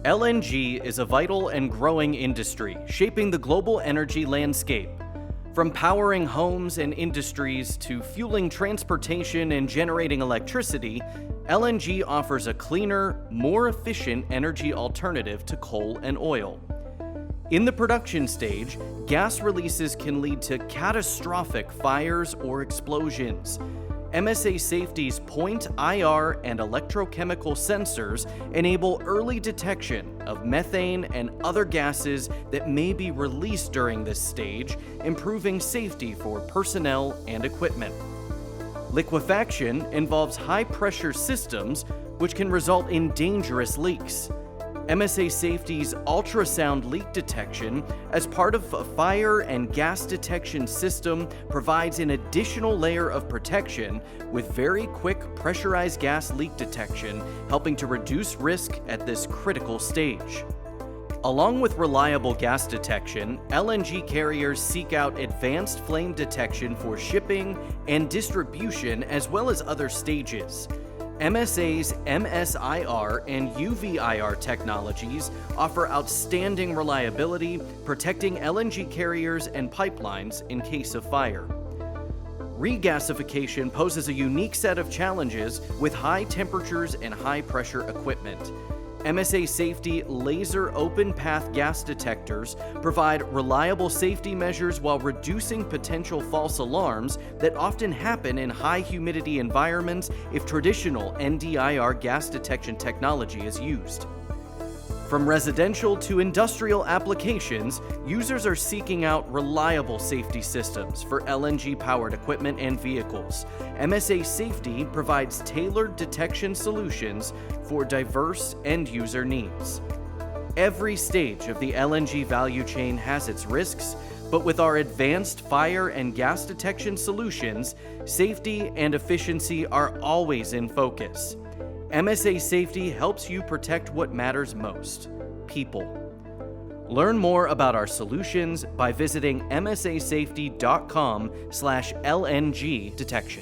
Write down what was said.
LNG is a vital and growing industry, shaping the global energy landscape. From powering homes and industries to fueling transportation and generating electricity, LNG offers a cleaner, more efficient energy alternative to coal and oil. In the production stage, gas releases can lead to catastrophic fires or explosions. MSA Safety's point IR and electrochemical sensors enable early detection of methane and other gases that may be released during this stage, improving safety for personnel and equipment. Liquefaction involves high-pressure systems, which can result in dangerous leaks. MSA Safety's ultrasound leak detection as part of a fire and gas detection system provides an additional layer of protection with very quick pressurized gas leak detection, helping to reduce risk at this critical stage. Along with reliable gas detection, LNG carriers seek out advanced flame detection for shipping and distribution as well as other stages. MSA's MSIR and UVIR technologies offer outstanding reliability, protecting LNG carriers and pipelines in case of fire. Regasification poses a unique set of challenges with high temperatures and high pressure equipment. MSA Safety laser open path gas detectors provide reliable safety measures while reducing potential false alarms that often happen in high humidity environments if traditional NDIR gas detection technology is used. From residential to industrial applications, users are seeking out reliable safety systems for LNG-powered equipment and vehicles. MSA Safety provides tailored detection solutions for diverse end-user needs. Every stage of the LNG value chain has its risks, but with our advanced fire and gas detection solutions, safety and efficiency are always in focus. MSA Safety helps you protect what matters most: people. Learn more about our solutions by visiting msasafety.com/LNG detection.